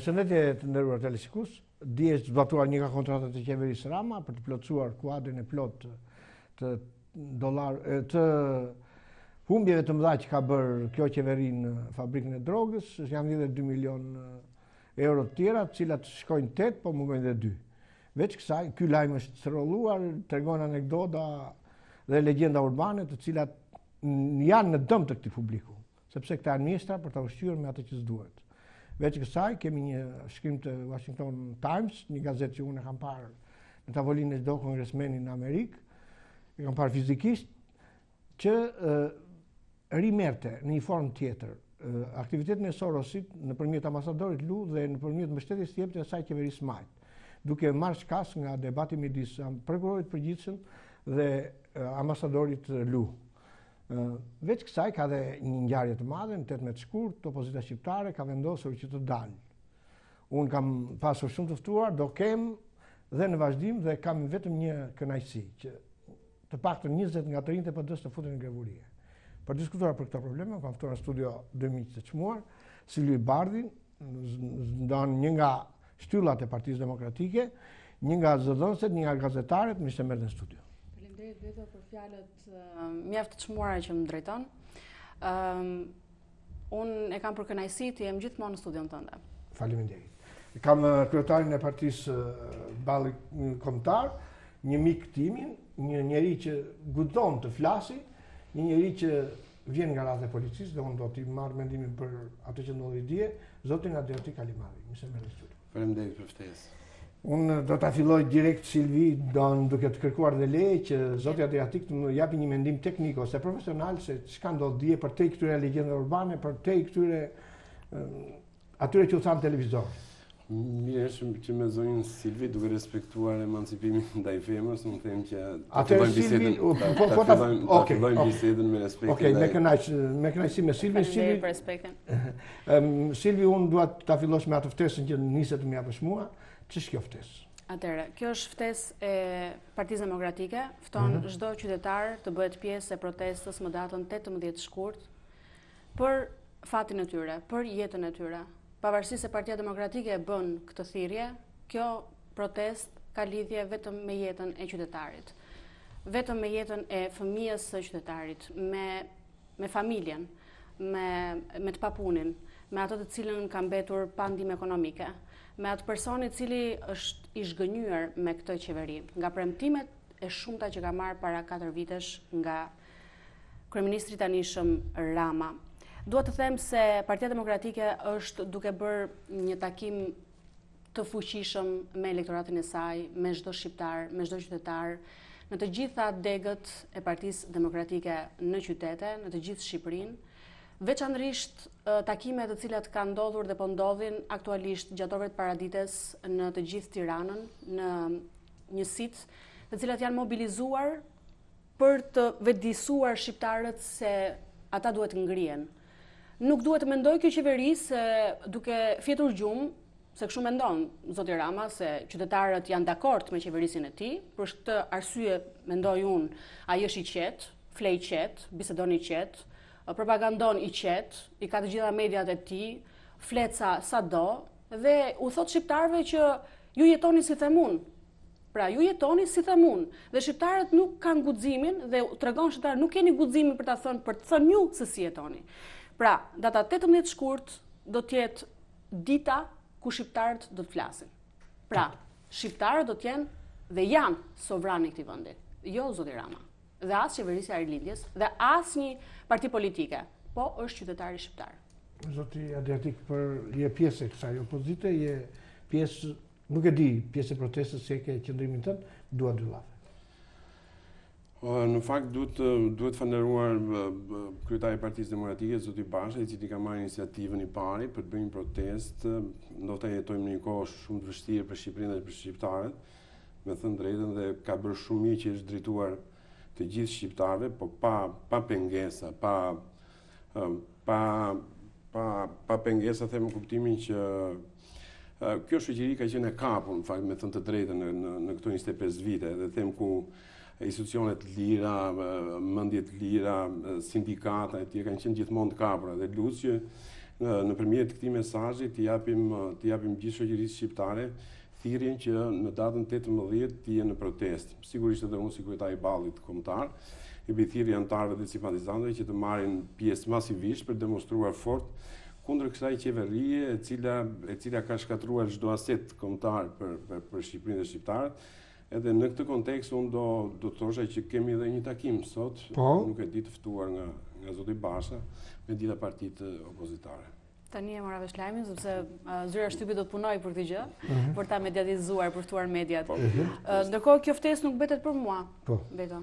Përshëndetje të nderuar teleshikues. Dje është zbatuar një nga kontratat e qeverisë Rama për të plotësuar kuadrin e plot të humbjeve të mëdha që ka bërë kjo qeveri në fabrikën e drogës. Janë lidhur 2 milion euro të tjera, të cilat shkojnë 8, po mungojnë dhe 2. Veç kësaj, ky lajm është sërolluar, tregon anekdota dhe legjenda urbane të cilat janë në dëm të këtij publiku, sepse këta janë mjeshtra për ta ushqyer me atë që s'duhet. Veç kësaj, kemi një shkrim të Washington Times, një gazetë që unë e kam parë në tavolinë e çdo kongresmeni në Amerikë, e kam parë fizikisht, që rimerte në një formë tjetër aktivitetin e Sorosit nëpërmjet ambasadorit Lu dhe nëpërmjet mbështetjes së jepte asaj qeverisë Majt, duke marrë shkas nga debati midis prokurorit përgjithshëm dhe ambasadorit Lu. Veç kësaj ka dhe një ngjarje të madhe në 18 shkurt, opozita shqiptare ka vendosur që të dalë. Unë kam pasur shumë të ftuar, do kem dhe në vazhdim dhe kam vetëm një kënaqësi që të paktën 20 nga të rinjtë e PD-s të futen në grevurie. Për diskutuar për këto probleme, kam ftuar në studio 2 miq të çmuar, Silvi Bardhin, ndonë një nga shtyllat e Partisë Demokratike, një nga zëdhënësit, një nga gazetarët, më ishte merr në studio. Faleminderit Beto për fjalët mjaft të çmuara që më drejton. Unë e kam për kënaqësi të jem gjithmonë në studion tënde. Faleminderit. Kam kryetarin e Partisë Balli Kombëtar, një mik timin, një njeri që guxon të flasi, një njeri që vjen nga radha e policisë dhe unë do t'i marr mendimin për atë që ndodhi dje, zotin Adriatik Kalimari. Mirë se merr në studio. Faleminderit për ftesë. Unë do ta filloj direkt Silvi, duke të kërkuar dhe leje që zoti Adriatik të më japi një mendim teknik ose profesional se çka ndodh dje për te këtyre legjendave urbane, për te këtyre atyre që u thanë televizor. Mirë është që me zonjën Silvi, duke respektuar emancipimin ndaj femrës, unë them që ta fillojmë bisedën me respekt. Okej, me kënaqësi me Silvi. Faleminderit për respektin. Silvi, unë dua ta fillosh me atë ftesën që niset më japësh mua. Ç'është kjo ftesë? Atëherë, kjo është ftesë e Partisë Demokratike, fton çdo qytetar të bëhet pjesë e protestës më datën 18 shkurt për fatin e tyre, për jetën e tyre. Pavarësisht se Partia Demokratike e bën këtë thirrje, kjo protestë ka lidhje vetëm me jetën e qytetarit. Vetëm me jetën e fëmijës së qytetarit, me familjen, me të papunin, me ato të cilën ka mbetur pa ndihmë ekonomike, me atë personi i cili është i zhgënjur me këtë qeveri, nga premtimet e shumta që ka marrë para 4 vitesh nga kryeministri i tanishëm Rama. Dua të them se Partia Demokratike është duke bërë një takim të fuqishëm me elektoratin e saj, me çdo shqiptar, me çdo qytetar, në të gjitha degët e Partisë Demokratike në qytete, në të gjithë Shqipërinë. Veçanërisht takimet të cilat kanë ndodhur dhe po ndodhin aktualisht gjatë orëve të paradites në të gjithë Tiranën, në njësitë, të cilat janë mobilizuar për të vetëdijsuar shqiptarët se ata duhet ngrihen. Nuk duhet të mendoj kjo qeveri se duke fjetur gjumë, se kështu mendon zoti Rama se qytetarët janë dakord me qeverisin e tij, për këtë arsye mendoj unë, ai është i qetë, flej qetë, bisedon i qetë, propagandon i qetë, i ka të gjitha mediat e tij, fleca sado dhe u thot shqiptarëve që ju jetoni si them unë. Pra, ju jetoni si them unë. Dhe shqiptarët nuk kanë guximin dhe tregon shqiptarët nuk keni guximin për të thënë ju se si jetoni. Pra, data 18 shkurt do të jetë dita ku shqiptarët do të flasin. Pra, shqiptarët do të jenë dhe janë sovrani i këtij vendi. Jo zoti Rama. Dhe as qeverisja e Rilindjes, dhe as një parti politike, po është qytetari shqiptar. Zoti Adriatik, je pjesë e kësaj opozite, je pjesë, nuk e di, pjesë e protestës se ke qëndrimin tënd, dua dy llafe. Në fakt duhet falënderuar kryetari i Partisë Demokratike, zoti Basha, i cili ka marrë iniciativën i pari për të bërë një protestë, ndoshta jetojmë në një kohë shumë të vështirë për Shqipërinë dhe për shqiptarët, me thënë drejtën, dhe ka bërë shumë mirë që është drejtuar të gjithë shqiptarëve, po pa pengesa, pa pengesa, them në kuptimin që kjo shoqëri ka qenë e kapur, në fakt, me thënë të drejtën në këto 25 vite, dhe them ku institucionet lira, mendjet lira, sindikata e tjera kanë qenë gjithmonë të kapura, dhe lutem që nëpërmjet këtij mesazhi të japim gjithë shoqërisë shqiptare thirrjen që në datën 18 të jenë në protestë. Sigurisht edhe unë si kryetari i ballit kombëtar i bëj thirrje anëtarëve dhe simpatizantëve që të marrin pjesë masivisht për demonstruar fort kundër kësaj qeverie e cila ka shkatruar çdo aset kombëtar për Shqipërinë dhe shqiptarët. Edhe në këtë kontekst unë do të thosha që kemi edhe një takim sot, nuk e di të ftuar nga zoti Basha me gjitha partitë opozitare. Tani e mora vesh lajmin, sepse zyra shtypit do të punoj për këtë gjë, për ta mediatizuar, për ftuar mediat. Ndërkohë kjo ftesë nuk mbetet për mua. Beto.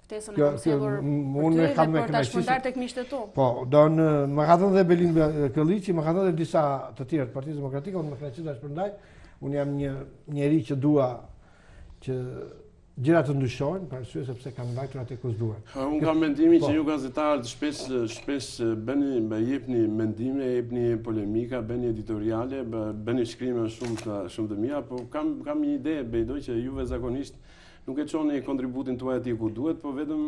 Ftesën e kam sjellur për ta shpërndar tek miqtë tu. Po, më ka thënë dhe Belin Këlliçi, më ka thënë dhe disa të tjerë të Partisë Demokratike, unë më kënaqësi ta shpërndaj. Unë jam një njeri që dua që gjërat të ndryshojnë, për arsye sepse kanë vajtur atë ku duhet. Unë kam mendimin që ju gazetarët shpesh jepni mendime, jepni polemika, bëni editoriale, bëni shkrime shumë të mira, por kam një ide, Bejdoj, që juve zakonisht nuk e çoni kontributin tuaj atij ku duhet, por vetëm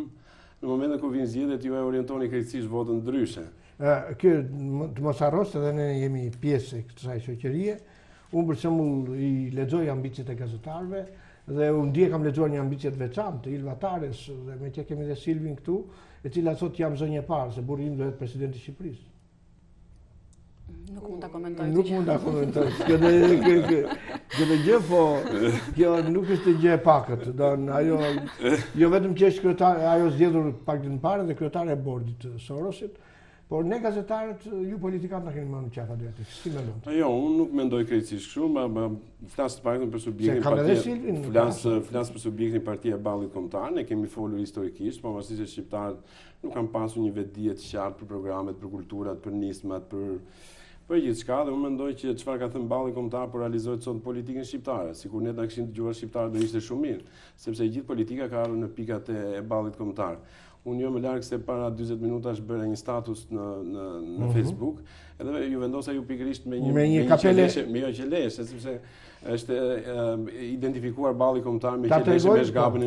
në momentin kur vinë zgjedhjet ju e orientoni krejtësisht votën ndryshe. Ky të mos harros edhe ne jemi pjesë e kësaj shoqërie. Unë për shembull i lexoj ambicet e gazetarëve dhe unë dje kam lexuar një ambicje të veçantë të Ilva Tares dhe me që kemi dhe Silvin këtu, e cila thot jam zonjë e parë se burri im do jetë presidenti i Shqipërisë. Nuk mund ta komentoj. Nuk mund ta komentoj. Këtë gjë, po kjo nuk është gjë e pakët. Ajo jo vetëm që është kryetare, ajo zgjedhur pak ditë më parë dhe kryetare e bordit të Sorosit. Por ne gazetarët, ju politikanët na keni marrë në qafa drejtisht. Si mendon? Jo, unë nuk mendoj krejtësisht kështu, flas të paktën për subjektin partia. Flas për subjektin Partia e Ballit Kombëtar, ne kemi folur historikisht, pavarësisht se shqiptarët nuk kanë pasur një vetdije të qartë për programet, për kulturat, për nismat, për gjithçka, dhe unë mendoj që çfarë ka thënë Balli Kombëtar po realizohet sot në politikën shqiptare. Sikur ne ta kishin dëgjuar shqiptarët do ishte shumë mirë, sepse gjithë politika ka ardhur në pikat e Ballit Kombëtar. Unë jo më larg se para 40 minutash bëra një status në Facebook, edhe ju vendosa ju pikërisht me një qeleshe, sepse është identifikuar Balli Kombëtar me qeleshe me zgabën.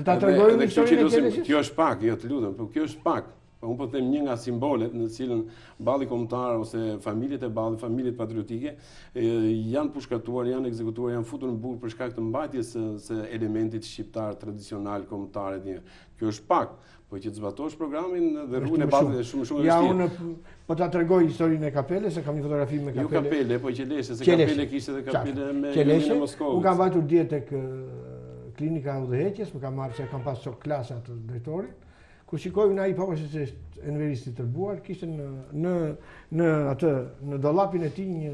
Ta tregojmë historinë e qeleshës. Kjo është pak, jo të lutem, por kjo është pak. Unë po them një nga simbolet në cilën Balli Kombëtar ose familjet e Ballit, familjet patriotike, janë pushkatuar, janë ekzekutuar, janë futur në burg për shkak të mbajtjes së elementit shqiptar tradicional kombëtar. Kjo është pak, po që të zbatosh programin dhe rrugën e Ballit është shumë e vështirë. Ja, unë po ta tregoj historinë e kapelës, se kam një fotografi me kapele. Jo kapele, po qeleshe, se kapele kishte edhe kapele me në Moskovë. Unë kam vajtur dje tek klinika udhëheqjes, më kam marrë se kam pas shok klasa të drejtorit. Kur shikojnë ai pavarësisht se është enveristi i tërbuar, kishte në dollapin e tij një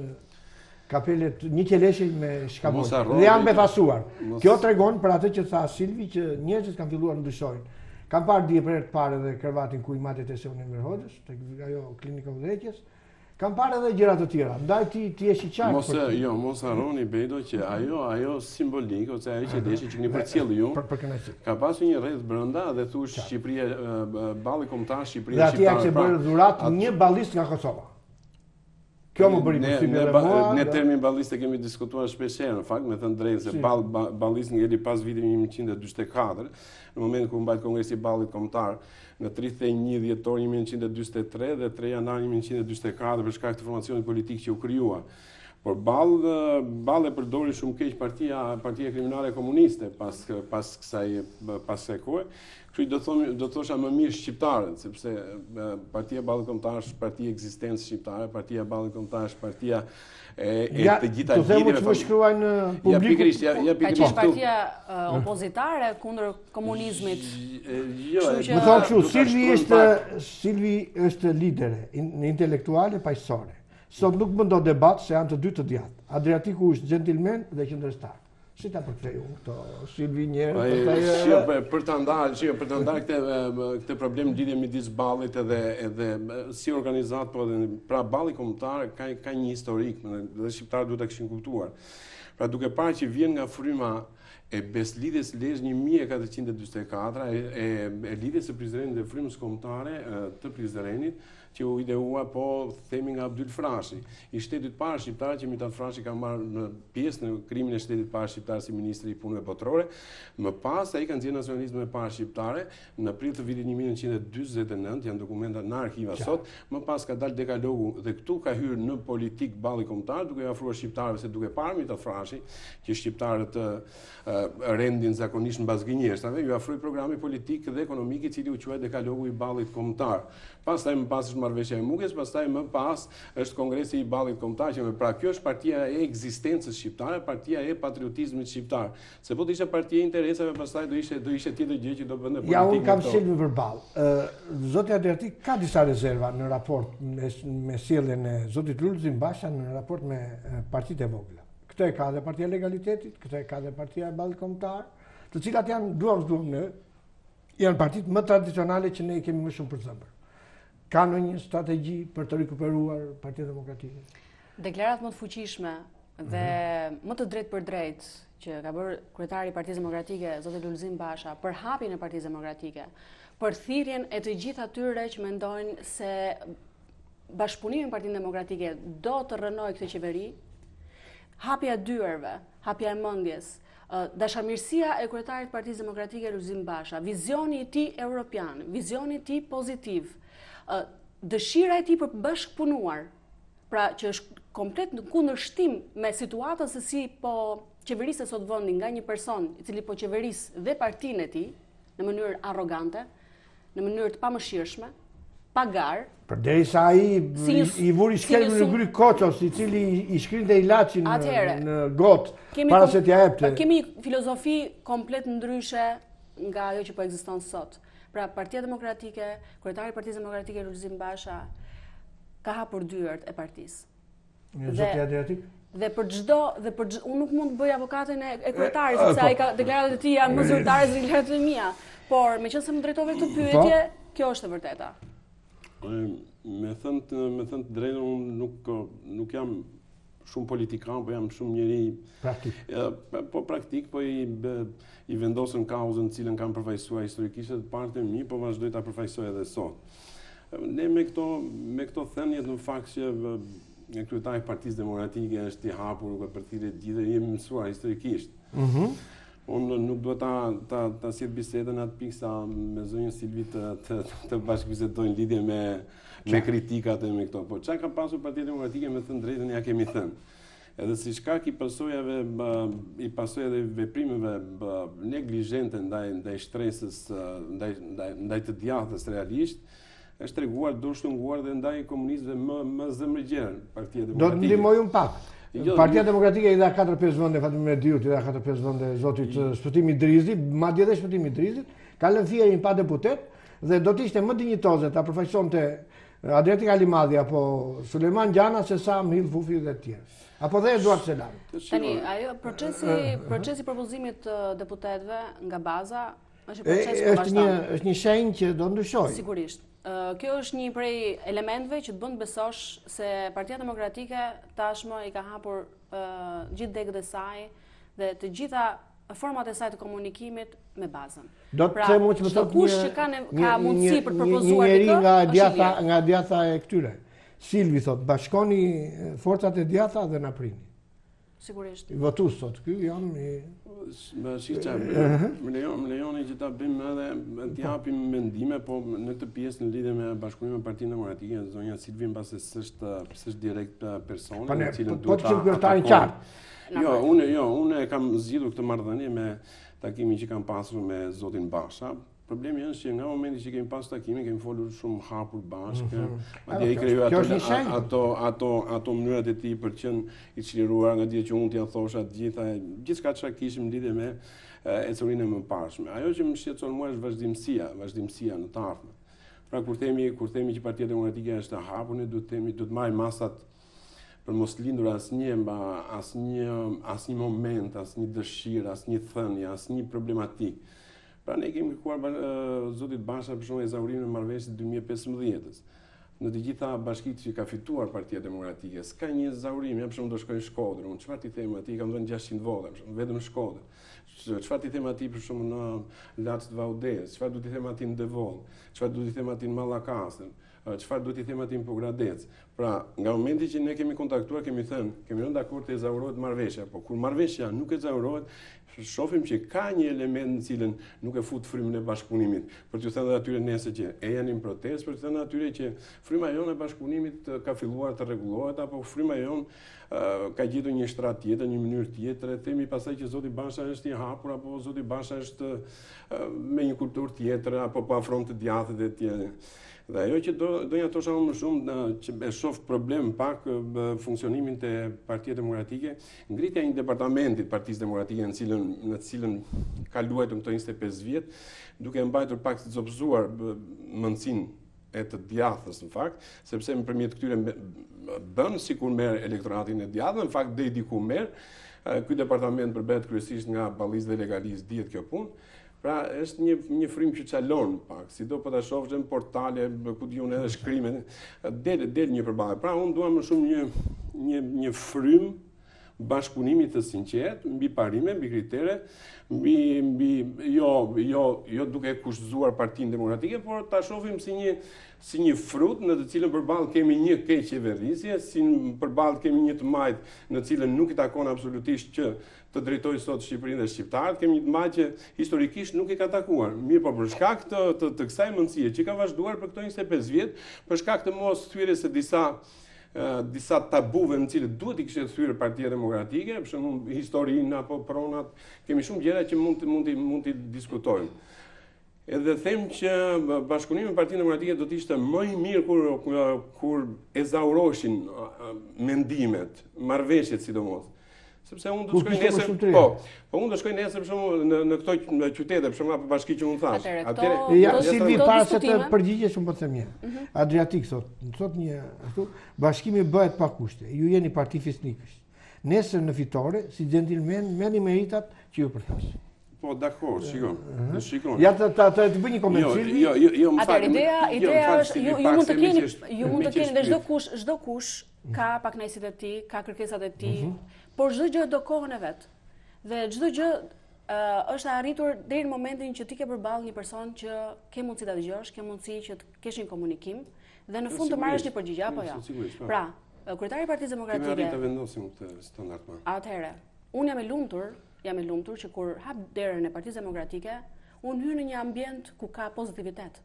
kapele, një qeleshe me shkaboj. Dhe janë befasuar. Kjo tregon për atë që tha Silvi që njerëzit kanë filluar të ndryshojnë. Kam parë dje për herë të parë edhe krevatin ku i matet e Seun Enver Hoxhës, tek ajo klinika udhëheqjes. Kam parë edhe gjëra të tjera. Ndaj ti je i qartë. Mos harroni Bedo që ajo simbolik ose ajo qeleshe që keni përcjellë ju. Ka pasur një rreth brenda dhe thush Shqipëria, Balli Kombëtar, Shqipëria shqiptare. Dhe atje kishte bërë dhuratë një ballist nga Kosova. Kjo më bëri përshtypje edhe mua. Ne termin ballist e kemi diskutuar shpesh herë, në fakt, me thënë drejtë se ballist ngeli pas vitit 1944, në momentin kur mbajt Kongresi i Ballit Kombëtar në 31 dhjetor 1943 dhe 3 janar 1944 për shkak të formacionit politik që u krijua. Por Ball e përdori shumë keq partia kriminale komuniste pas kësaj kohe. Kështu do thosha më mirë shqiptarët, sepse Partia e Ballit Kombëtar është partia e ekzistencës shqiptare, Partia e Ballit Kombëtar është partia e të gjitha lidhjeve. Të them që shkruajnë publiku. Ka qenë partia opozitare kundër komunizmit. Më thonë kështu, Silvi është lidere intelektuale paqësore. Sot nuk më do debat se janë të dy të djathtë. Adriatiku është gjentilmen dhe qendrështar. Si ta përkthej unë këto Silvi njerë? Për të ndarë këtë problem lidhje midis Ballit edhe si organizat, pra Balli Kombëtar ka një historik dhe shqiptarët duhet ta kishin kuptuar. Pra duke parë që vjen nga fryma e beslidhjes Lezhë 1444, e lidhjes së Prizrenit dhe frymës kombëtare të Prizrenit, që u ideua po themi nga Abdyl Frashi, i shtetit parë shqiptar, që Mithat Frashi ka marrë në pjesë në krimin e shtetit parë shqiptar si ministri i punëve botërore. Më pas ai ka nxjerrë nacionalizmin e parë shqiptare në prill të vitit 1949, janë dokumenta në arkiva sot. Më pas ka dalë dekalogu dhe këtu ka hyrë në politik balli kombëtar, duke ofruar shqiptarëve se duke parë Mithat Frashi që shqiptarët rendin zakonisht mbas gënjeshtave, ju ofroi programi politik dhe ekonomik i cili u quajë dekalogu i ballit kombëtar. Pastaj më pas është marrëveshja e Mukës, pastaj më pas është kongresi i ballit kombëtar, që pra kjo është partia e ekzistencës shqiptare, partia e patriotizmit shqiptar. Se po të ishte partia e interesave, pastaj do ishte tjetër gjë që do bënte politikë. Ja, unë kam Silvi përballë. Zoti Adriati ka disa rezerva në raport me sjelljen e zotit Lulzim Basha në raport me partitë e vogla. Këtë e ka dhe partia e legalitetit, këtë e ka dhe partia e ballit kombëtar, të cilat janë duam ne, janë partitë më tradicionale që ne i kemi më shumë për zëmbër. Ka në një strategji për të rikuperuar Partia Demokratike? Deklarat më të fuqishme dhe më të drejt për drejt që ka bërë kryetari i Partisë Demokratike, zoti Lulzim Basha, për hapjen e Partisë Demokratike, për thirrjen e të gjithë atyre që mendojnë se bashkëpunimi me Partinë Demokratike do të rrënojë këtë qeveri, hapja e dyerve, hapja e mendjes, dashamirësia e kryetarit të Partisë Demokratike Lulzim Basha, vizioni i tij europian, vizioni i tij pozitiv, dëshira e tij për bashkëpunuar, pra që është komplet në kundërshtim me situatën se si po qeverisë sot vendi nga një person i cili po qeveris dhe partinë e tij në mënyrë arrogante, në mënyrë të pamëshirshme, pagar. Përderisa ai i vuri shkelën në gry Koços, i cili i shkrinte ilaçin në gotë para se t'ia jepte. Kemi filozofi komplet ndryshe nga ajo që po ekziston sot. Pra Partia Demokratike, kryetari i Partisë Demokratike Lulzim Basha ka hapur dyert e partisë. Zoti Adriatik? Dhe për çdo unë nuk mund të bëj avokatin e kryetarit, sepse ai ka deklaratat e tij janë më zyrtare se deklaratat e mia. Por meqense më drejtove këtë pyetje, kjo është e vërteta. Me thënë të drejtën, unë nuk jam shumë politikan, po jam shumë njeri praktik. Po praktik, po i vendosën kauzën cilën kam përfaqësuar historikisht të partë e mi, po vazhdoj ta përfaqësoj edhe sot. Ne me këto thënie në fakt që kryetari i Partisë Demokratike është i hapur për thirrje gjithë, jemi mësuar historikisht. Unë nuk do ta sjell bisedën atë pikë sa me zonjën Silvi të bashkëbisedojnë lidhje me kritikat e me këto. Po çka ka pasur Partia Demokratike, me thënë drejtën, ja kemi thënë. Edhe si shkak i pasojave, i pasojave dhe veprimeve neglizhente ndaj shtresës, ndaj të djathtës realisht, është treguar do shtunguar dhe ndaj komunistëve më zëmërgjerën Partia Demokratike. Do të ndihmoj un pak. Partia Demokratike i dha 4-5 vende Fatimir Diut, i dha 4-5 vende zotit Shpëtimi Drizit, madje edhe Shpëtimi Drizit, ka lënë thirrjen pa deputet dhe do të ishte më dinjitoze ta përfaqësonte Adriatik Alimadhi apo Sulejman Gjana se sa Mill Fufi dhe të tjerë. Apo dhe Eduard Selani. Tani, ajo procesi propozimit të deputetëve nga baza është proces përmbashtam. Është një shenjë që do ndryshojë. Sigurisht. Kjo është një prej elementeve që të bën të besosh se Partia Demokratike tashmë i ka hapur gjithë degët e saj dhe të gjitha format e saj të komunikimit me bazën. Do të them që më thotë kush që ka mundësi për të propozuar këtë nga djatha e këtyre. Silvi thot, bashkoni forcat e djatha dhe na prini. Sigurisht. I votus sot, ky jam i... Më lejoni që ta bëjmë edhe të japim mendime, po në këtë pjesë në lidhje me bashkëpunimin me Partinë Demokratike, zonja Silvi mbase s'është direkt personi, në cilën duhet ta kryetarin qartë. Unë kam zgjidhur këtë marrëdhënie me takimin që kam pasur me zotin Basha. Problemi është që nga momenti që kemi pas takimin, kemi folur shumë hapur bashkë, madje ai krijoi ato mënyrat e tij për të qenë i çliruar, nga dia që unë t'ia thosha gjithçka çka kishim lidhje me ecurinë e mëparshme. Ajo që më shqetëson mua është vazhdimësia në të ardhmen. Pra kur themi që Partia Demokratike është e hapur, ne duhet të marrim masat për mos lindur asnjë moment, asnjë dëshirë, asnjë thënie, asnjë problematikë. Pra ne kemi kërkuar zotit Basha për shumë ezaurimin e marrëveshjes 2015-s. Në të gjitha bashkitë që ka fituar Partia Demokratike, s'ka një ezaurim, ja për shumë do shkojnë në Shkodër. Unë çfarë ti them atij, kam dhënë 600 vota, për shumë, vetëm në Shkodër. Çfarë ti them atij për shumë në Laç të Vaudes, çfarë do t'i them atij në Devon, çfarë do t'i them atij në Mallakasën. çfarë duhet i them atij Pogradec. Pra, nga momenti që ne kemi kontaktuar, kemi thënë, kemi rënë dakord të ezaurohet marrëveshja, po kur marrëveshja nuk ezaurohet, shohim që ka një element në cilën nuk e fut frymën e bashkëpunimit. Për t'ju thënë atyre nesër që e janë në protestë, për t'ju thënë atyre që fryma jonë e bashkëpunimit ka filluar të rregullohet, apo fryma jonë ka gjetur një shtrat tjetër, një mënyrë tjetër, e themi pastaj që zoti Basha është i hapur, apo zoti Basha është me një kulturë tjetër, apo po afron të djathtë e tjerë. Dhe ajo që doja të thosha më shumë që e shoh problem pak funksionimin të Partia Demokratike, ngritja e një departamenti të Partisë Demokratike në cilën ka luajtur këto 25 vjet, duke mbajtur pak të zopzuar mendsinë e të djathës në fakt, sepse nëpërmjet këtyre bën sikur merr elektoratin e djathtë, në fakt deri diku merr. Ky departament përbëhet kryesisht nga ballistë dhe legalistë, dihet kjo punë. Pra, është një frymë që çalon pak, sido po ta shohësh në portale, ku diun edhe shkrimet, del një përballje. Pra, unë dua më shumë një frymë bashkëpunimi të sinqert, mbi parime, mbi kritere, jo duke kushtuar Partinë Demokratike, por ta shohim si një frut në të cilën përballë kemi një keq qeverisje, si përballë kemi një të majtë në cilën nuk i takon absolutisht që të drejtojë sot Shqipërinë dhe shqiptarët, kemi një të majtë që historikisht nuk i ka takuar. Mirë, po për shkak të kësaj mundësie që ka vazhduar për këto 25 vjet, për shkak të mos thyrjes së disa tabuve në cilët duhet i kishte thyer Partia Demokratike, për shembull historinë apo pronat, kemi shumë gjëra që mund t'i diskutojmë. Edhe them që bashkëpunimi me Partinë Demokratike do të ishte më i mirë kur ezauroheshin mendimet, marrëveshjet sidomos. Sepse unë do të shkoj nesër, unë do të shkoj nesër për shembull në këto qytete, për shembull bashki që unë thash. Ja, Silvi, para se të përgjigjesh unë po them një. Adriatik sot një ashtu, bashkimi bëhet pa kushte. Ju jeni parti fisnikësh. Nesër në fitore, si gjentilmen, merrni meritat që ju përthas. Po, dakor, shikon. Ja të bëj një koment, Silvi. Jo, më fal. Ideja është ju mund të keni dhe çdo kush ka pakënaqësitë e tij, ka kërkesat e tij, por çdo gjë do kohën e vet. Dhe çdo gjë është arritur deri në momentin që ti ke përballë një person që ke mundësi ta dëgjosh, ke mundësi që të kesh një komunikim dhe në fund të marrësh një përgjigje apo jo. Pra, kryetari i Partisë Demokratike. Kemi arritur të vendosim këtë standard. Atëherë, unë jam e lumtur që kur hap derën e Partisë Demokratike, unë hyj në një ambient ku ka pozitivitet.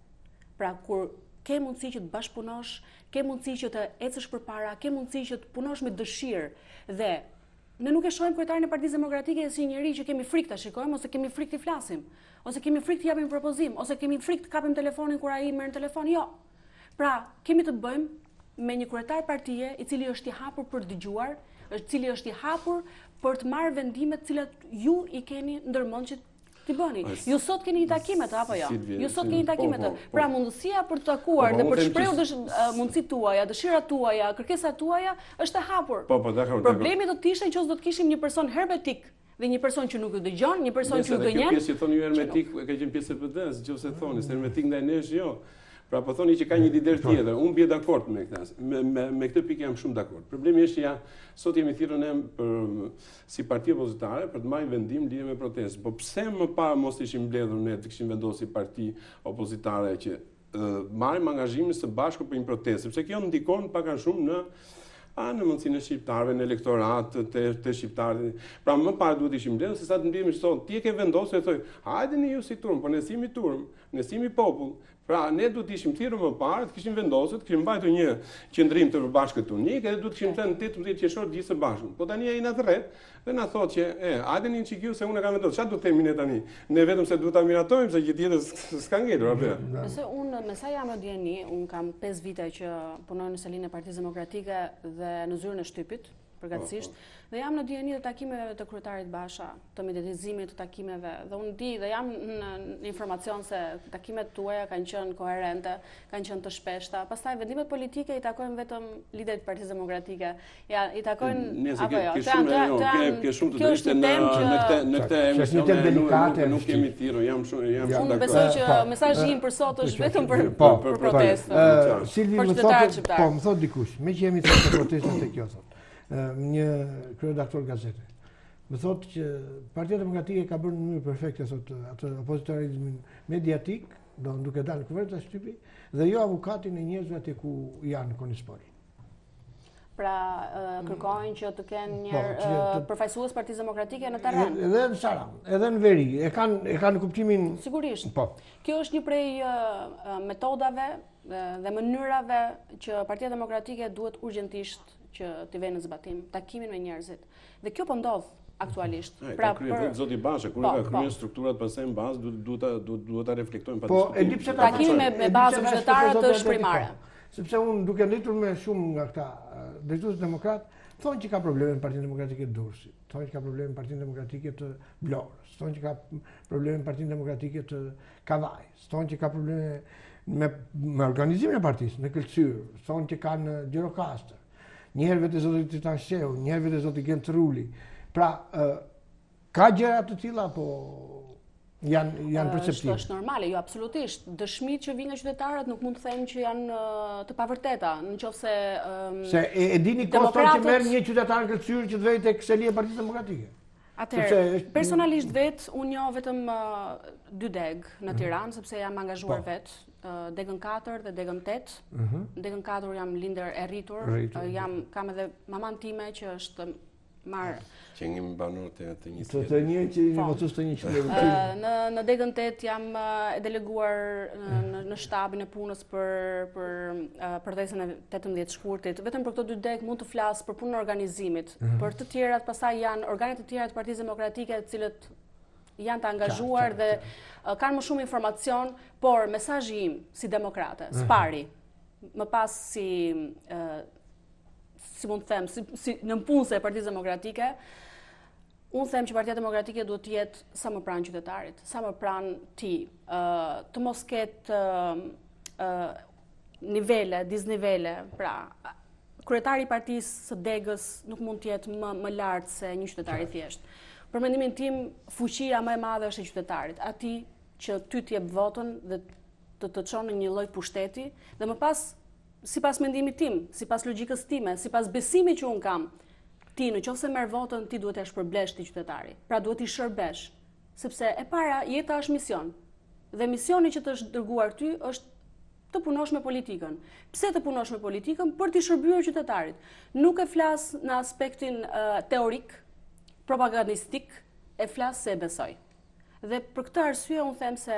Pra, kur ke mundësi që të bashkëpunosh, ke mundësi që të ecësh përpara, ke mundësi që të punosh me dëshirë dhe ne nuk e shohim kryetarin e Partisë Demokratike si njerëz që kemi frikë ta shikojmë ose kemi frikë të flasim, ose kemi frikë të japim propozim, ose kemi frikë të kapim telefonin kur ai merr telefon, jo. Pra, kemi të bëjmë me një kryetar partie i cili është i hapur për të dëgjuar, i cili është i hapur për të marrë vendimet të cilat ju i keni ndërmend që ti bëni. Ju sot keni një takimet apo jo? Ju sot keni takimet. Pra mundësia për të takuar dhe për të shprehur mundësitë tuaja, dëshirat tuaja, kërkesat tuaja është e hapur. Problemi do të ishte nëse do të kishim një person hermetik dhe një person që nuk ju dëgjon, një person që ju gënjen. Kjo pjesë thoni ju hermetik, ka qenë pjesë e PD-s, nëse thoni hermetik ndaj nesh jo. Pra po thoni që ka një lider tjetër, unë bie dakord me këtë. Me këtë pikë jam shumë dakord. Problemi është që sot jemi thirrur ne si parti opozitare për të marrë vendim lidhje me protestën. Po pse më parë mos ishim mbledhur ne të kishim vendosur parti opozitare që marrim angazhimin së bashku për një protestë, sepse kjo ndikon pak a shumë në mundësinë e shqiptarëve, në elektorat të shqiptarët. Pra më parë duhet ishim mbledhur se sa të mbledhemi sot. Ti e ke vendosur e thoj, hajdeni ju si turm, po ne simi turm, ne simi popull. Pra ne duhet ishim thirrur më parë, të kishim vendosur, të kishim mbajtur një qendrim të përbashkët unik, edhe duhet kishim thënë 18 qershor gjithë së bashku. Po tani ai na thret dhe na thotë që hajdeni çikiu se unë kam vendosur. Çfarë do të themi ne tani? Ne vetëm se duhet ta miratojmë se gjithë tjetër s'ka ngelur apo. Nëse unë me sa jam në dieni, unë kam 5 vite që punoj në selinë e Partisë Demokratike dhe në zyrën e shtypit, përgjithsisht, dhe jam në dieni të takimeve të kryetarit Basha, të mediatizimit të takimeve, dhe unë di dhe jam në informacion se takimet tuaja kanë qenë koherente, kanë qenë të shpeshta. Pastaj vendimet politike i takojnë vetëm liderit të Partisë Demokratike. Ja, i takojnë apo jo. Ke shumë të drejtë në këtë emision nuk kemi thirrur, jam shumë dakord. Unë besoj që mesazhi im për sot është vetëm për protestë. Silvi më thot dikush, me që jemi të protestën te kjo sot. Një kryeredaktor gazete. Më thotë që Partia Demokratike ka bërë në mënyrë perfekte sot atë opozitarizmin mediatik, duke dalë në kuvert të shtypi, dhe jo avokatin e njerëzve aty ku janë konispori. Pra kërkojnë që të kenë një përfaqësues Partisë Demokratike në terren. Edhe në Saran, edhe në veri, e kanë kuptimin. Sigurisht. Po. Kjo është një prej metodave dhe mënyrave që Partia Demokratike duhet urgjentisht që të vënë në zbatim takimin me njerëzit. Dhe kjo po ndodh aktualisht. Pra për zoti Basha, kur ka kryer strukturat pastaj në bazë duhet ta reflektojmë pa diskutim. Po, e di pse takimi me bazë qytetare është primare. Sepse unë duke nditur me shumë nga këta drejtues demokrat, thonë që ka probleme në Partinë Demokratike të Durrësit, thonë që ka probleme në Partinë Demokratike të Vlorës, thonë që ka probleme në Partinë Demokratike të Kavajës, thonë që ka probleme me organizimin e partisë, në Këlqyr, thonë që ka në Gjirokastër, njerëve të zotit Titan Sheu, njerëve të zotit Gent Ruli. Pra, ka gjëra të tilla, po janë perceptive. Është normale, jo absolutisht. Dëshmitë që vinë nga qytetarët nuk mund të them që janë të pavërteta, nëse se e dini koston që merr një qytetar në Këlqyr që të vejë tek selia e Partisë Demokratike. Atëherë, personalisht unë njoh vetëm 2 deg në Tiranë, sepse jam angazhuar vetë, degën 4 dhe degën 8. Degën 4 jam lindër e rritur, kam edhe maman time që është marrë që një banor të një të një që një votus të një qytetar. Në degën 8 jam e deleguar në shtabin e punës për protestën e 18 shkurtit. Vetëm për këto 2 degë mund të flas për punën e organizimit. Për të tjerat pastaj janë organet të tjera të Partisë Demokratike, të cilët janë të angazhuar dhe kanë më shumë informacion, por mesazhi im si demokrate, spari, më pas si mund të them, si nënpunëse e Partisë Demokratike, unë them që Partia Demokratike duhet të jetë sa më pranë qytetarit, sa më pranë tij, të mos ketë nivele, disnivele, pra kryetari i partisë së degës nuk mund të jetë më lart se një qytetar i thjeshtë. Për mendimin tim, fuqia më e madhe është e qytetarit, atij që ty të jep votën dhe të çon në një lloj pushteti, dhe më pas sipas mendimit tim, sipas logjikës time, sipas besimit që un kam, ti nëse merr votën, ti duhet të shpërblesh ti qytetari. Pra duhet i shërbesh, sepse e para jeta është mision. Dhe misioni që të është dërguar ty është të punosh me politikën. Pse të punosh me politikën? Për t'i shërbyer qytetarit. Nuk e flas në aspektin teorik, propagandistik, e flas se e besoj. Dhe për këtë arsye un them se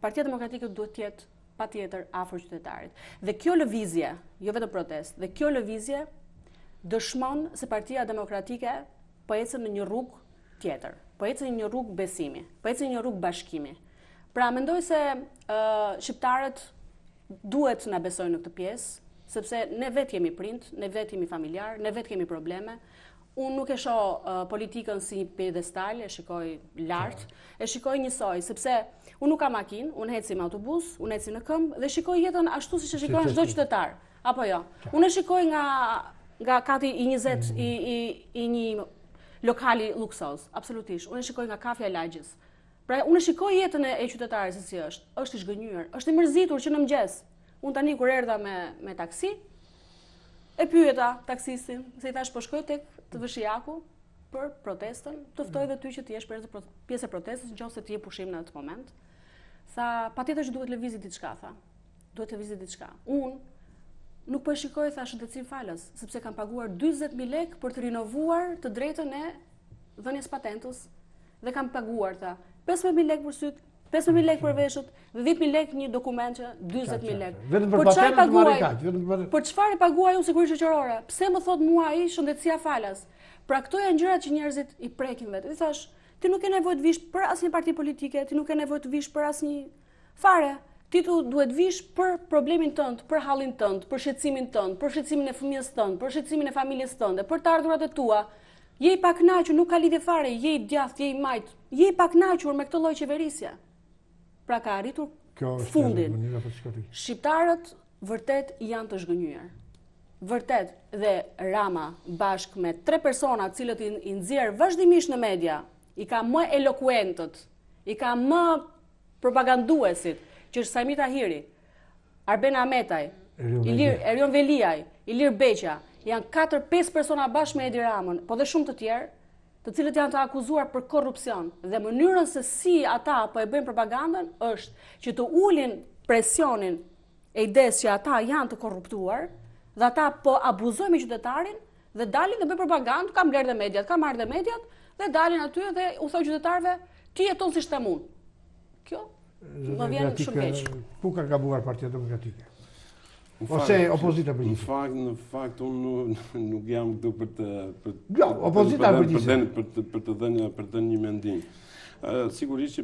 Partia Demokratike duhet të jetë patjetër afër qytetarit. Dhe kjo lëvizje, jo vetëm protest, dhe kjo lëvizje dëshmon se Partia Demokratike po ecën në një rrugë tjetër, po ecën në një rrugë besimi, po ecën në një rrugë bashkimi. Pra mendoj se shqiptarët duhet na besojnë në këtë pjesë, sepse ne vetë jemi prind, ne vetë jemi familjar, ne vetë kemi probleme. Unë nuk e shoh politikën si një piedestal, e shikoj lart, e shikoj njësoj, sepse unë nuk kam makinë, unë eci me autobus, unë eci në këmbë dhe shikoj jetën ashtu siç e shikon çdo qytetar. Apo jo? Unë e shikoj nga kati i 20 i një lokali luksoz, absolutisht. Unë e shikoj nga kafja e lagjës. Pra unë e shikoj jetën e qytetarit se si është. Është i zhgënjur, është i mërzitur që në mëngjes. Unë tani kur erdha me taksi, e pyeta taksistin, se i thash po shkoj tek të Vëshiaku për protestën, të ftoj dhe ty që të jesh pjesë e protestës nëse ti je pushim në atë moment. Tha, patjetër që duhet lëvizit diçka, tha. Duhet lëvizit diçka. Unë nuk po e shikoj, tha, shëndetësim falës, sepse kam paguar 40.000 lekë për të rinovuar të drejtën e dhënies patentës dhe kam paguar, tha, 15.000 lekë për syt, 15.000 lekë për veshët dhe 10.000 lekë një dokument që 40.000 lekë. Vetëm për patentën paguaj. Për çfarë paguaj unë sigurisht shoqërore? Pse më thot mua ai shëndetësia falas? Pra këto janë gjërat që njerëzit i prekin vetë. I thash, ti nuk ke nevojë të vish për asnjë parti politike, ti nuk ke nevojë të vish për asnjë fare. Ti duhet vish për problemin tënd, për hallin tënd, për shqetësimin tënd, për shqetësimin e fëmijës tënd, për shqetësimin e familjes tënde, për të ardhurat e tua. Je i pakënaqur, nuk ka lidhje fare, je i djathtë, je i majt, je i pakënaqur me këtë lloj qeverisje. Pra ka arritur fundin. Shqiptarët vërtet janë të zhgënjur. Vërtet, dhe Rama bashkë me 3 persona cilët i nxjerr vazhdimisht në media, i ka më elokuentët, i ka më propaganduesit, që është Sajmi Tahiri, Arben Ahmetaj, Erion Veliaj, Ilir Beqa, janë 4-5 persona bashkë me Edi Ramën, po dhe shumë të tjerë, të cilët janë të akuzuar për korrupsion, dhe mënyrën se si ata po e bëjnë propagandën është që të ulin presionin e idesë që ata janë të korruptuar, dhe ata po abuzojnë me qytetarin dhe dalin dhe bëjnë propagandë, ka marrë dhe mediat, dhe dalin aty dhe u thon qytetarëve, ti jeton si shtem unë. Kjo më vjen shumë keq. Ku ka gabuar Partia Demokratike? Ose opozita përgjithësisht? Në fakt unë nuk jam këtu për të opozita përgjithësisht për të dhënë një mendim. Sigurisht që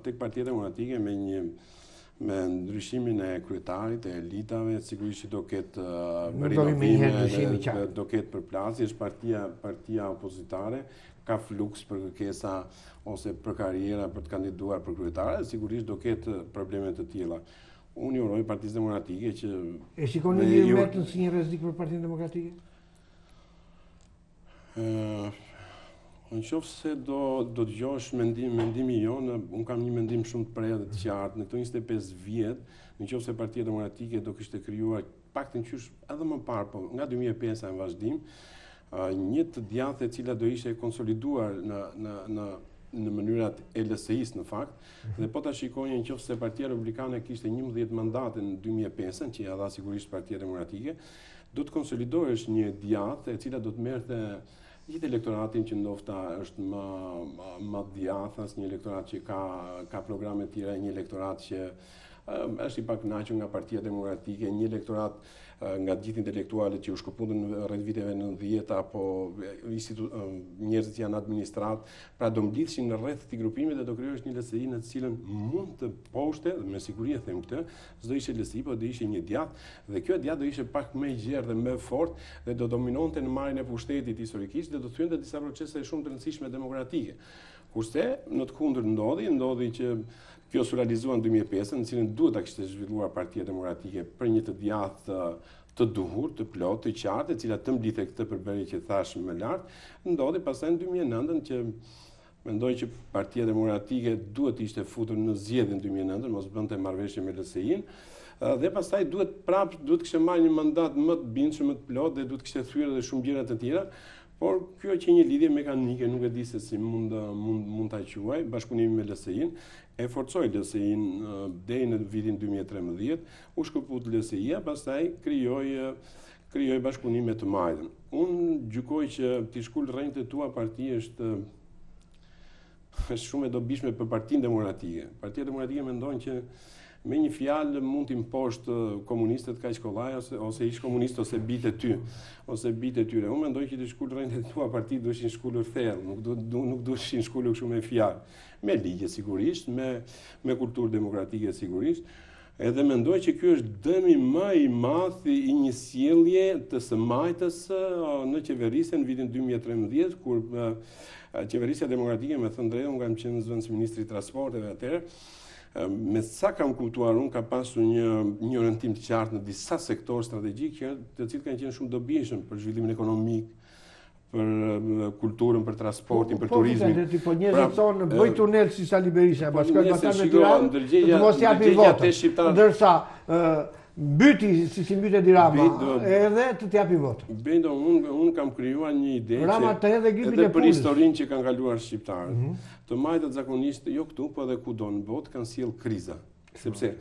tek Partia Demokratike me ndryshimin e kryetarit, e elitave, sigurisht që do ketë rinovime, do ketë përplasje, është partia opozitare, ka fluks për kërkesa ose për karriera për të kandiduar për kryetare, sigurisht do ketë probleme të tilla. Unë uroj Partisë Demokratike që... E shikoni Ilir Metën si një rrezik për Partinë Demokratike? Në qoftë se do dëgjosh mendimi jonë, unë kam një mendim shumë të prejë dhe të qartë. Në këto 25 vjet, në qoftë se Partia Demokratike do kishte krijuar paktën qysh edhe më parë, po nga 2005 në vazhdim, një të djathtë e cila do ishte konsoliduar në mënyrat e LSI-s në fakt, dhe po ta shikojnë në qoftë se Partia Republikane kishte 11 mandate në 2005, që ja dha sigurisht Partia Demokratike, do të konsolidohesh një djathtë e cila do të merrte gjithë elektoratin që ndofta është më djathtas, një elektorat që ka programe të tjera, një elektorat që është i pakënaqur nga Partia Demokratike, një elektorat nga gjithë intelektualet që u shkëputën rreth viteve 90 apo njerëzit që janë administrat, pra do mblidheshin në rreth këtij grupimi dhe do krijohesh një LSI në të cilën mund të poshte, dhe me siguri e them këtë, s'do ishte LSI, po do ishte një djathtë, dhe kjo djathtë do ishte pak më i gjerë dhe më fort dhe do dominonte në marrjen e pushtetit historikisht dhe do të hyente disa procese shumë të rëndësishme demokratike. Kurse në të kundërt ndodhi që kjo su realizuar në 2005, në cilën duhet ta kishte zhvilluar Partia Demokratike për një të djathtë të duhur, të plotë, të qartë, e cila të mblidhte këtë përbërje që thash më lart, ndodhi pastaj në 2009 që mendoj që Partia Demokratike duhet ishte futur në zgjedhjen 2009, mos bënte marrëveshje me LSI-n, dhe pastaj duhet kishte marrë një mandat më të bindshëm, më të plotë dhe duhet kishte thyer edhe shumë gjëra të tjera. Por kjo që një lidhje mekanike, nuk e di se si mund ta quaj, bashkëpunimi me LSI-n, e forcoi LSI-n deri në vitin 2013, u shkëput LSI-ja, pastaj krijoi bashkëpunime të majtën. Unë gjykoj që t'i shkul rrenjtë tua parti është shumë e dobishme për Partinë Demokratike. Partia Demokratike mendon që me një fjalë mund t'i mposhtë komunistët kaq kollaj ose ish komunist ose bitë e tyre. Unë mendoj që t'i shkul rrenjtë tua parti duheshin shkullur thellë, nuk duheshin shkullur kështu me fjalë. Me ligje sigurisht, me kulturë demokratike sigurisht, edhe mendoj që ky është dëmi më i madh i një sjellje të së majtës në qeverisje në vitin 2013, kur qeverisja demokratike, me thënë drejtë, unë kam qenë zëvendës ministri i transporteve atëherë, me sa kam kuptuar unë, ka pasur një orientim të qartë në disa sektorë strategjik, të cilët kanë qenë shumë dobishëm për zhvillimin ekonomik, për kulturën, për transportin, për turizmin. Po njerëzit thonë bëj tunel si Sali Berisha, bashkoj batalën e Tiranës, të mos japi votë. Ndërsa mbyti si mbytet Rama, edhe të t'japi votë. Bendo, unë kam krijuar një ide që edhe për historinë që kanë kaluar shqiptarët, të majtët zakonisht, jo këtu, po edhe kudo në botë, kanë sjell kriza. Sepse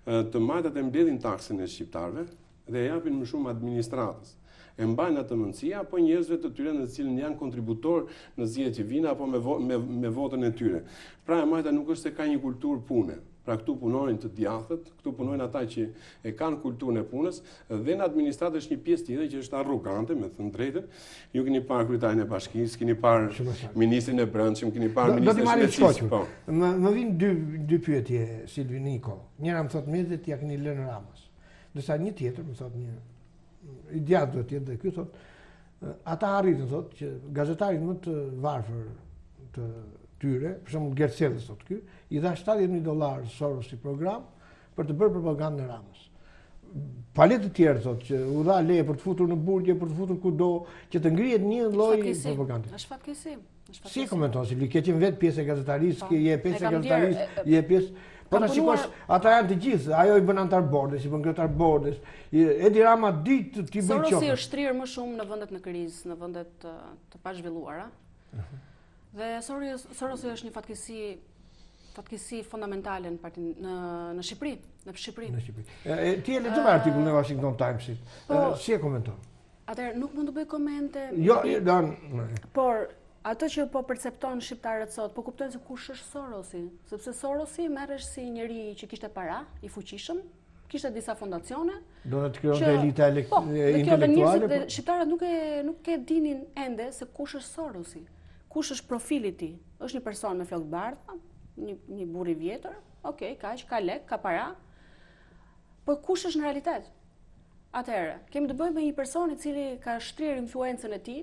të majtët e mbledhin taksën e shqiptarëve dhe e japin më shumë administratës. E mbajnë atë mundësia, apo njerëzve të tyre në cilën janë kontributor në zgjedhjet që vijnë apo me votën e tyre. Pra e majta nuk është se ka një kulturë pune. Pra këtu punojnë të djathtët, këtu punojnë ata që e kanë kulturën e punës, dhe në administratë është një pjesë tjetër që është arrogante, me thënë drejtën. Ju keni parë kryetarin e bashkisë, keni parë ministrin e brendshëm, keni parë ministrin e shëndetësisë. Më vijnë dy pyetje, Silvi Niko. Njëra më thotë mjetet ja keni lënë Ramës. Ndërsa një tjetër më thotë një i djathtë duhet jetë dhe ky thotë ata arritën thotë që gazetarin më të varfër të tyre, për shembull Gercellës thotë ky, i dha $70.000 Soros si program për të bërë propagandë në Ramës. Palet të tjerë thotë që u dha leje për të futur në burgje, për të futur kudo, që të ngrihet një lloj propagande. Është fatkeqësi. Si komenton si ke qenë vetë pjesë e gazetarisë, je pjesë e gazetarisë, je pjesë. Po ta shikosh, ata janë të gjithë, ajo i bën antar bordes, i bën kryetar bordes. Edi Rama ditë ti bën qoftë. Sorosi është shtrirë më shumë në vendet në krizë, në vendet të pazhvilluara. Dhe Sorosi është një fatkeqësi fundamentale në Shqipëri, Në Shqipëri. Ti e lexuar artikullin e Washington Timesit. Si e komenton? Atëherë nuk mund të bëj komente. Jo, por ato që po percepton shqiptarët sot, po kuptojnë se kush është Sorosi, sepse Sorosi merresh si njëri që kishte para, i fuqishëm, kishte disa fondacione. Do të krijonte elita intelektuale. Shqiptarët nuk e dinin ende se kush është Sorosi. Kush është profili i tij? Është një person me flokë bardha, një burr i vjetër, okay, kaq, ka lek, ka para. Po kush është në realitet? Atëherë, kemi të bëjmë me një person i cili ka shtrirë influencën e tij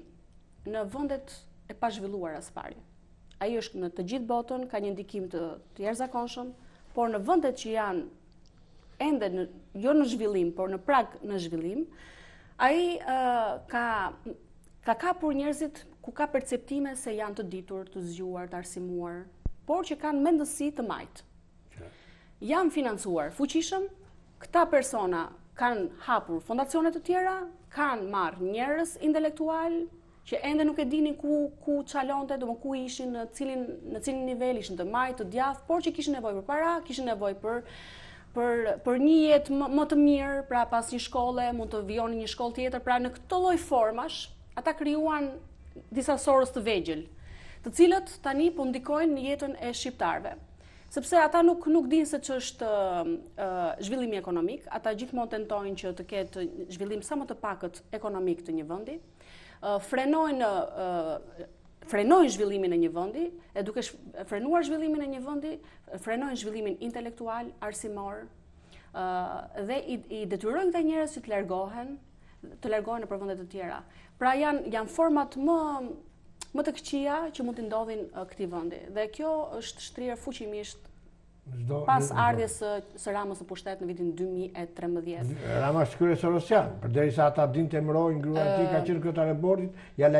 në vendet e pazhvilluara së pari. Ai është në të gjithë botën, ka një ndikim të jashtëzakonshëm, por në vendet që janë ende jo në zhvillim, por në prag në zhvillim, ai ka kapur njerëzit ku ka perceptime se janë të ditur, të zgjuar, të arsimuar, por që kanë mendësi të majtë. Janë financuar fuqishëm, këta persona kanë hapur fondacione të tjera, kanë marrë njerëz intelektual që ende nuk e dinin ku çalonte, domethënë ku ishin, në cilin nivel ishin, të majtë, të djathtë, por që kishin nevojë për para, kishin nevojë për një jetë më të mirë, pra pas një shkolle, mund të vijonin një shkollë tjetër, pra në këtë lloj formash, ata krijuan disa Soros të vegjël, të cilët tani po ndikojnë në jetën e shqiptarëve. Sepse ata nuk dinë se ç'është zhvillimi ekonomik, ata gjithmonë tentojnë që të ketë zhvillim sa më të pakët ekonomik të një vendi, frenojnë zhvillimin e një vendi, e duke frenuar zhvillimin e një vendi, frenojnë zhvillimin intelektual, arsimor, dhe i detyrojnë këta njerëz që të largohen nëpër vende të tjera. Pra janë format më të këqija që mund të ndodhin këtij vendi. Dhe kjo është shtrirë fuqimisht pas ardhjes së Ramës në pushtet në vitin 2013. Rama është kryes sorosian, përderisa ata dinte mbrojnë gruan e tij, ka qenë kryetare e bordit, ja la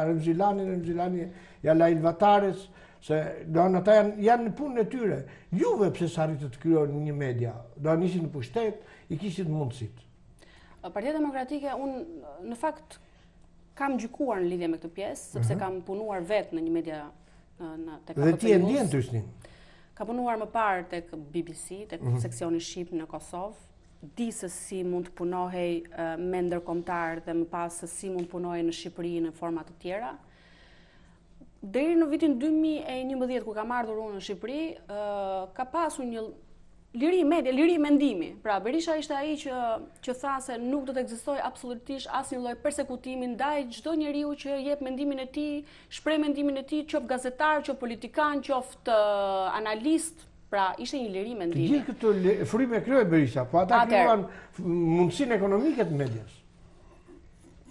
Remzilani, ja la Ilvatares, se ata janë në punën e tyre. Juve pse s'arritët të krijoni një media? Do nisin në pushtet, i kishit mundësitë. Partia Demokratike, unë në fakt kam gjykuar në lidhje me këtë pjesë, sepse kam punuar vetë në një media tek Dhe ti e ndjen Tryshnin? Ka punuar më parë tek BBC, tek seksioni Shqip në Kosovë. Di se si mund të punohej me ndërkombëtar dhe më pas se si mund të punohej në Shqipëri në forma të tjera. Deri në vitin 2011 kur kam ardhur unë në Shqipëri, ka pasur një liri media, liri mendimi. Pra, Berisha ishte ai që tha se nuk do të ekzistojë absolutisht asnjë lloj persekutimi ndaj çdo njeriu që jep mendimin e tij, shpreh mendimin e tij, qoftë gazetar, qoftë politikan, qoftë analist. Pra, ishte një liri mendimi. Të gjithë këtë frymë krijoi Berisha, po ata krijuan mundësinë ekonomike të medias.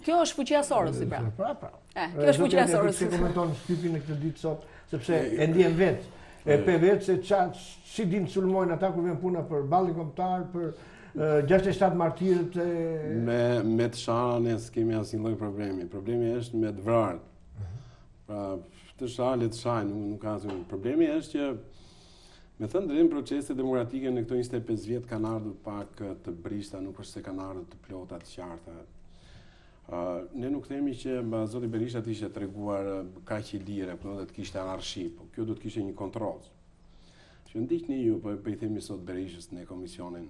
Kjo është fuqia e Sorosit, pra. Pra. Kjo është fuqia e Sorosit. Si komenton shtypin në këtë ditë sot, sepse e ndjen vetë. E pe vetë se si din sulmojnë ata kur vjen puna për ballin kombëtar, për 67 martirët. Me të shara ne s'kemi asnjë lloj problemi. Problemi është me të vrarët. Pra, të shale të shaj, nuk ka asnjë. Problemi është që me thënë drejt procese demokratike në këto 25 vjet kanë ardhur pak të brishta, nuk është se kanë ardhur të plota, të qarta. Ne nuk themi që zoti Berisha të ishte treguar kaq i lirë, por do të kishte anarshi, po kjo do të kishte një kontroll. Që ndiqni ju, po i themi sot Berishës në komisionin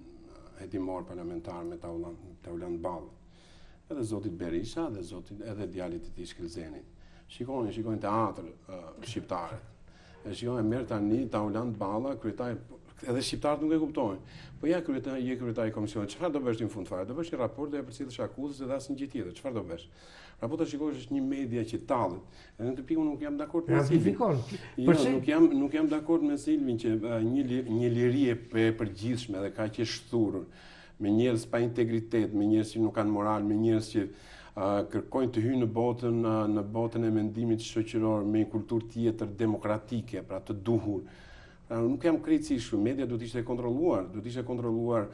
hetimor parlamentar me Taulant Ballë. Edhe zotit Berisha edhe djalit të tij Shkëlzenit. Shikojnë teatr shqiptarët. Shikojnë merr tani Taulant Balla, kryetari, edhe shqiptarët nuk e kuptojnë. Po ja kryetari i komisionit, çfarë do bësh në fund fare? Do bësh një raport dhe ja përcjellësh akuzës edhe asnjë gjë tjetër. Çfarë do bësh? Pra po të shikosh është një media që tallet. Edhe në të pikun nuk jam dakord me Silvin. Jo, nuk jam dakord me Silvin që një liri e përgjithshme dhe kaq e shturur, me njerëz pa integritet, me njerëz që nuk kanë moral, me njerëz që kërkojnë të hyjnë në botën e mendimit shoqëror me një kulturë tjetër demokratike, pra të duhur. Nuk jam krejtësi shumë, media do të ishte kontrolluar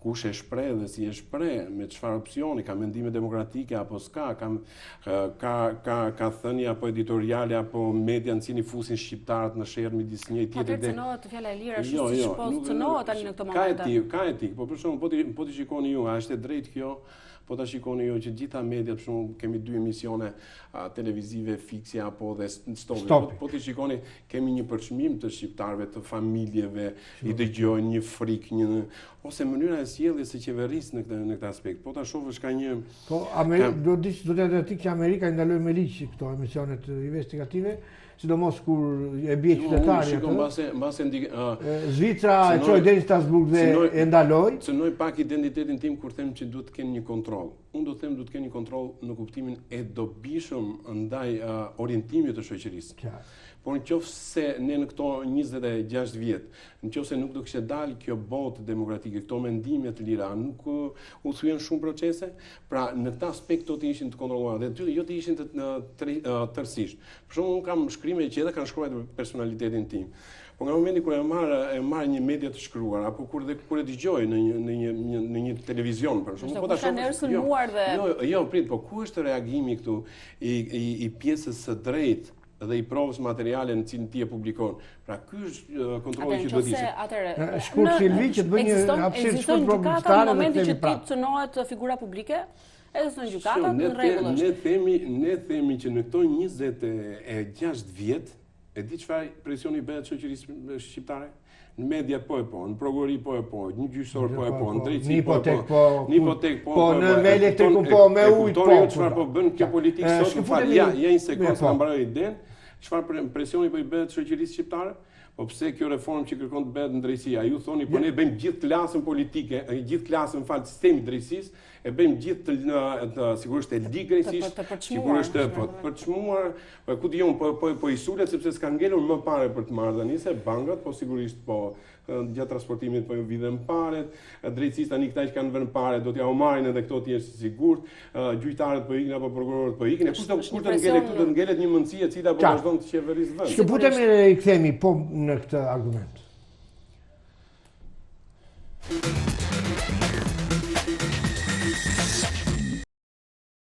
kush e shpreh dhe si e shpreh, me çfarë opsioni, ka mendime demokratike apo s'ka, ka thënie apo editoriale apo media në cini fusin shqiptarët në sherr midis një tjetrit. Atë cënohet fjala e lirë ashtu siç po cënohet tani në këtë moment. Ka etik, po për shembull po ti shikoni ju, a është e drejtë kjo po ta shikoni jo që gjitha mediat, për shembull, kemi 2 emisione televizive fikse apo dhe stopi. Po ti shikoni, kemi një përçmim të shqiptarëve, të familjeve, i dëgjojnë një frikë, ose mënyra e sjelljes së qeverisë në këtë aspekt. Po ta shohësh ka një do të thotë që Amerika ndaloi me ligj këto emisionet investigative, sidomos kur e bie qytetari atë. Zvicra e çoi deri në Strasburg dhe e ndaloi. Cënoj pak identitetin tim kur them që duhet të kenë një kontroll. Unë do të them duhet të kenë një kontroll në kuptimin e dobishëm ndaj orientimit të shoqërisë. Por nëse ne në këto 26 vjet, nëse nuk do kishte dalë kjo botë demokratike, këto mendime të lira, nuk u thyen shumë procese, pra në këtë aspekt do të ishin të kontrolluara dhe jo të ishin tërësisht. Për shembull, unë kam shkrime që edhe kanë shkruar për personalitetin tim. Po nga momenti kur e marr një media të shkruar apo kur e dëgjoj në një televizion për shembull, po ta shoh. Jo, prit, po ku është reagimi këtu i pjesës së drejtë dhe i provës materiale në cilën ti e publikon. Pra ky është kontrolli që duhet ishte. Shkurt Silvi që të bëjë një hapësirë shkurt problematikare në momentin që ti cënohet figura publike, edhe në gjykatat në rregull është. Ne themi që në këto 26 vjet, e di çfarë presioni bëhet shoqërisë shqiptare? Në media po, në prokurori po, një gjyqësor po, në drejtësi po, në hipotek po, në elektriku po, me ujë po. Çfarë po bën kjo politikë sot? Ja një sekondë sa mbaroj idenë. Çfarë presioni po i bëhet shoqërisë shqiptare? Po pse kjo reformë që kërkon të bëhet në drejtësi? Ju thoni po ne bëjmë gjithë klasën politike, gjithë klasën fal sistemi drejtësisë, e bëjmë gjithë sigurisht e ligë drejtësisht, sigurisht për çmuar, ku diun po i sulet sepse s'ka ngelur më parë për të marrë tani se bankat, po sigurisht po gjatë transportimit po ju vidhen paret, drejtësisë tani këta që kanë vënë pare do t'ja u marrin edhe këto të jesh sigurt, gjyqtarët po ikin apo prokurorët po ikin, kur të ngelet një mundësi e cila po vazhdon të qeverisë vend. Shkëputemi dhe i kthemi po në këtë argument.